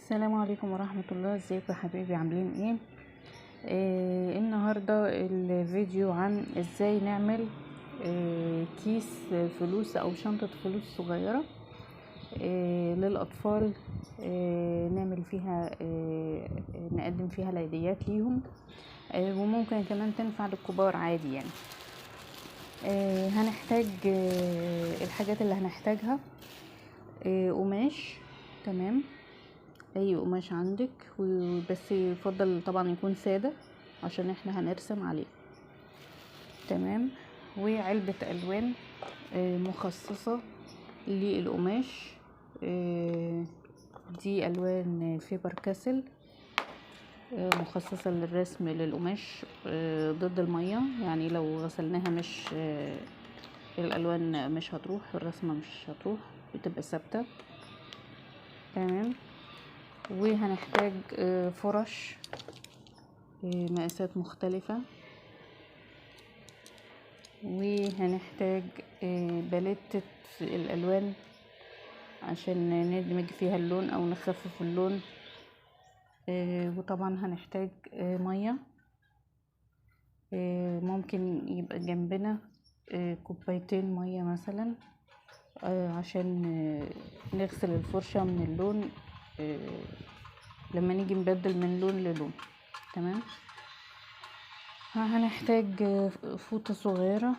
السلام عليكم ورحمة الله. ازيكم يا حبايبي، عاملين ايه؟ النهاردة الفيديو عن ازاي نعمل كيس فلوس او شنطة فلوس صغيرة للأطفال. نعمل فيها نقدم فيها العيديات ليهم، وممكن كمان تنفع للكبار عادي يعني. هنحتاج الحاجات اللي هنحتاجها: قماش، تمام، اي قماش عندك، وبس يفضل طبعا يكون سادة عشان احنا هنرسم عليه، تمام. وعلبة الوان مخصصة للقماش، دي الوان فيبر كاسل مخصصة للرسم للقماش ضد المية، يعني لو غسلناها مش الالوان مش هتروح، الرسمة مش هتروح، بتبقى ثابتة، تمام. وهنحتاج فرش مقاسات مختلفة، وهنحتاج باليتة الالوان عشان ندمج فيها اللون او نخفف اللون، وطبعا هنحتاج مية، ممكن يبقى جنبنا كوبايتين مية مثلا عشان نغسل الفرشة من اللون لما نيجي نبدل من لون للون، تمام. هنحتاج فوطة صغيرة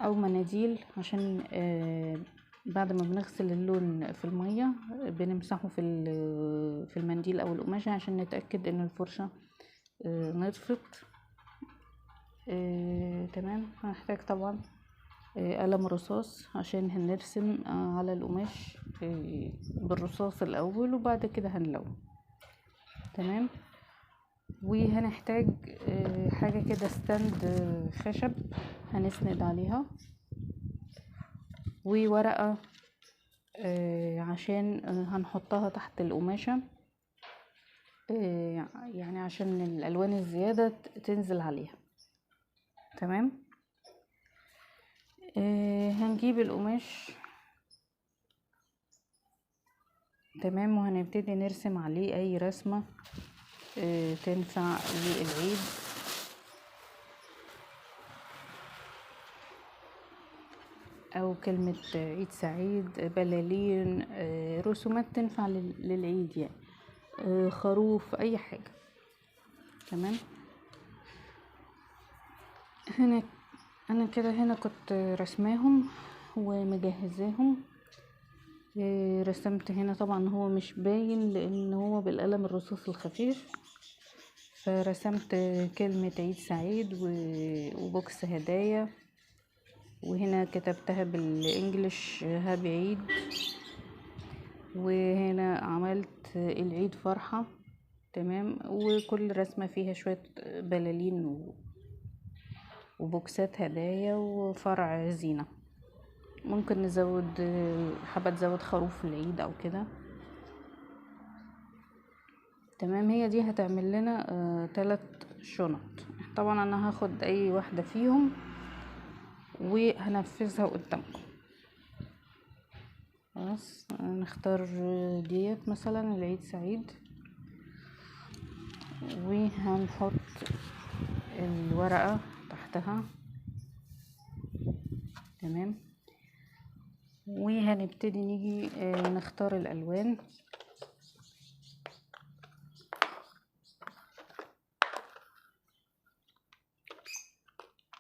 او مناديل عشان بعد ما بنغسل اللون في المية بنمسحه في المنديل او القماشة عشان نتأكد ان الفرشة نطفت، تمام. هنحتاج طبعا قلم رصاص عشان هنرسم على القماش بالرصاص الاول وبعد كده هنلون، تمام. وهنحتاج حاجة كده ستاند خشب هنسند عليها، وورقة عشان هنحطها تحت القماشة، يعني عشان الالوان الزيادة تنزل عليها، تمام. هنجيب القماش، تمام، وهنبتدي نرسم عليه اي رسمة تنفع للعيد، او كلمة عيد سعيد، بلالين، رسومات تنفع للعيد يعني، خروف، اي حاجة، تمام. هنا انا كده هنا كنت رسماهم ومجهزاهم، رسمت هنا، طبعا هو مش باين لان هو بالقلم الرصاص الخفيف، فرسمت كلمة عيد سعيد وبوكس هدايا، وهنا كتبتها بالانجليش هابي عيد، وهنا عملت العيد فرحة، تمام. وكل رسمة فيها شوية بلالين وبوكسات هدايا وفرع زينة، ممكن نزود حابة تزود خروف في العيد او كده، تمام. هي دي هتعمل لنا 3 شنط. طبعا انا هاخد اي واحدة فيهم وهنفذها قدامكم. خلاص، نختار ديت مثلا العيد سعيد، وهنحط الورقة تحتها، تمام. وهنبتدي نيجي نختار الالوان،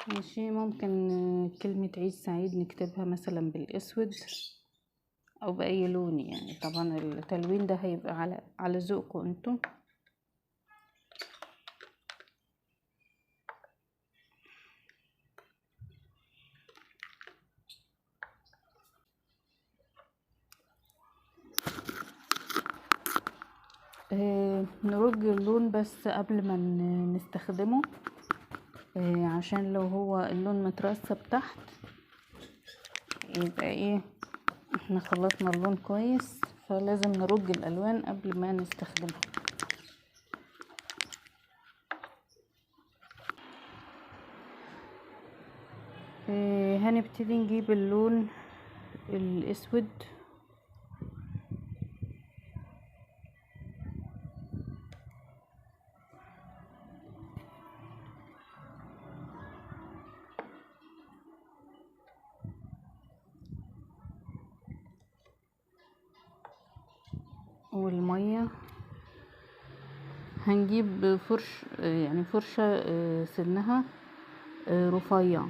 ماشي. ممكن كلمة عيد سعيد نكتبها مثلا بالاسود او باي لون، يعني طبعا التلوين ده هيبقى على ذوقكم انتم. نرج اللون بس قبل ما نستخدمه، عشان لو هو اللون مترسب تحت يبقى ايه، احنا خلطنا اللون كويس، فلازم نرج الالوان قبل ما نستخدمها. هنبتدي نجيب اللون الاسود، والمية. هنجيب فرش يعني فرشة سنها رفيع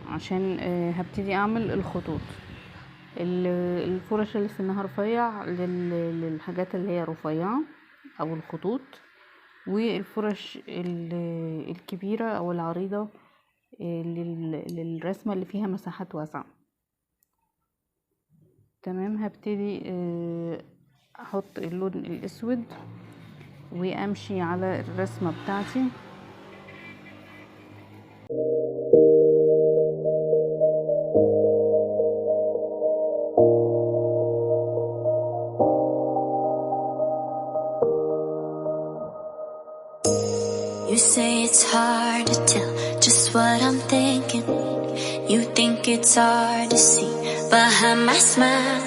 عشان هبتدي اعمل الخطوط. الفرش اللي سنها رفيع للحاجات اللي هي رفيعة او الخطوط، والفرش الكبيرة او العريضة للرسمة اللي فيها مساحات واسعة. تمام. هبتدي احط اللون الاسود وامشي على الرسمة بتاعتي. You say it's hard to tell just what I'm thinking. You think it's hard to see behind my smile.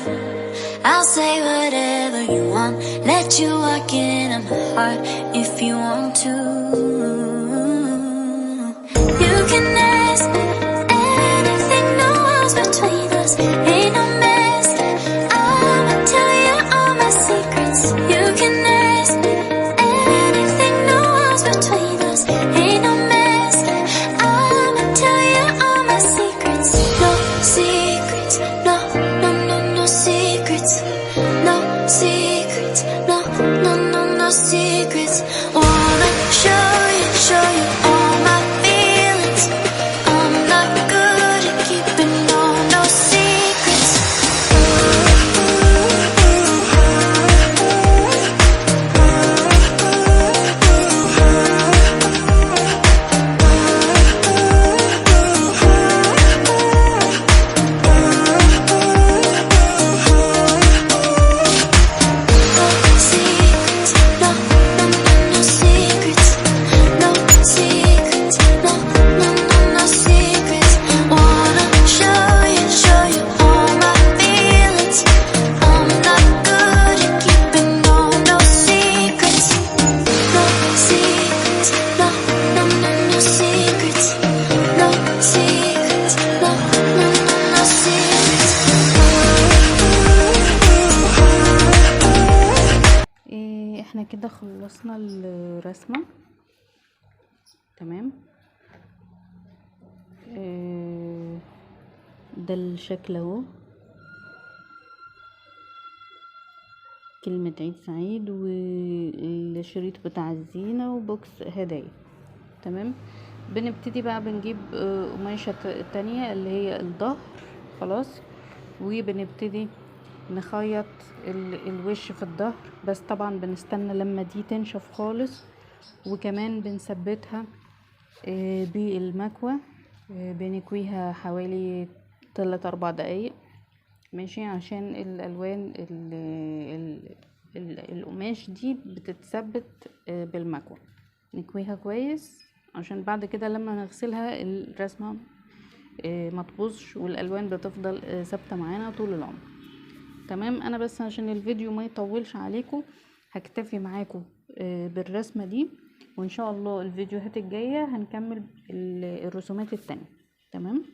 I'll say whatever you want, let you walk into my heart if you want to. You can ask me anything, no walls between us, ain't no mess. I'ma tell you all my secrets. You can ask me anything, no walls between us, ain't no mess. I'ma tell you all my secrets. No secrets, no, no, no, no secrets. No secrets, no, no, no, no secrets. Wanna show you all my feelings. I'm not good at keeping no secrets. احنا كده خلصنا الرسمة. تمام. ده الشكل اهو، كلمة عيد سعيد والشريط بتاع الزينة وبوكس هدايا. تمام. بنبتدي بقى بنجيب قماشة التانية اللي هي الظهر خلاص، وبنبتدي نخيط الوش في الظهر، بس طبعا بنستنى لما دي تنشف خالص، وكمان بنثبتها بالمكوى، بنكويها حوالي 3-4 دقايق ماشي، عشان الالوان القماش دي بتتثبت بالمكوى. نكويها كويس عشان بعد كده لما نغسلها الرسمة ما تبوظش، والالوان بتفضل ثابته معانا طول العمر. تمام. انا بس عشان الفيديو ما يطولش عليكم هكتفي معاكم بالرسمه دي، وان شاء الله الفيديوهات الجايه هنكمل الرسومات التانية. تمام.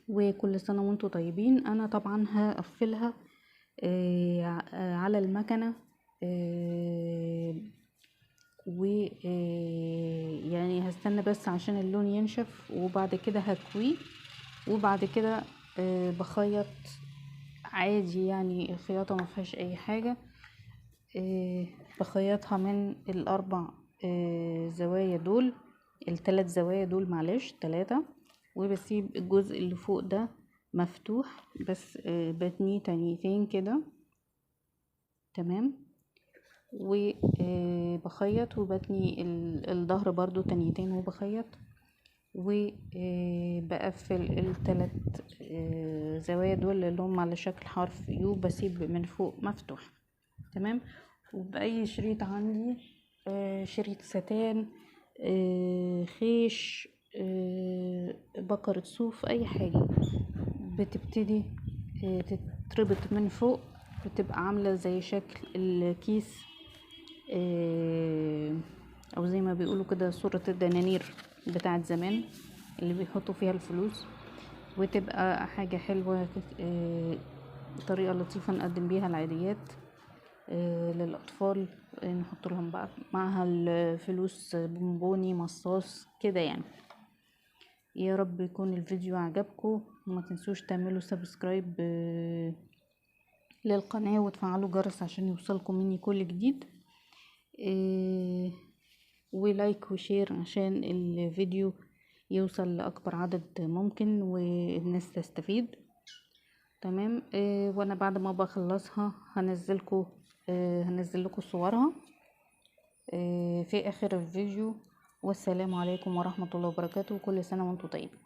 وكل سنه وانتم طيبين. انا طبعا هقفلها على المكنه يعني هستنى بس عشان اللون ينشف، وبعد كده هكويه، وبعد كده بخيط عادي، يعني الخياطة ما فيهاش اي حاجة. بخيطها من ال4 زوايا دول، ال3 زوايا دول معلش 3، وبسيب الجزء اللي فوق ده مفتوح بس بتنيه تانيتين كده. تمام. وبخيط وبتني الظهر برضو تانيتين وبخيط، وبقفل ال3 زوايا دول اللي هم على شكل حرف يو، بسيب من فوق مفتوح. تمام. وبأي شريط عندي، شريط ستان، خيش، بكرة صوف، اي حاجة بتبتدي تتربط من فوق، بتبقى عاملة زي شكل الكيس، او زي ما بيقولوا كده صورة الدنانير بتاعت زمان اللي بيحطوا فيها الفلوس، وتبقى حاجة حلوة، طريقة لطيفة نقدم بيها العيديات. للاطفال، نحط لهم بقى معها الفلوس، بونبوني، مصاص كده يعني. يا رب يكون الفيديو عجبكم، وما تنسوش تعملوا سبسكرايب للقناة وتفعلوا جرس عشان يوصلكم مني كل جديد، ولايك وشير عشان الفيديو يوصل لأكبر عدد ممكن والناس تستفيد. تمام. وانا بعد ما بخلصها هنزل لكم صورها في اخر الفيديو. والسلام عليكم ورحمة الله وبركاته، وكل سنة وانتم طيبين.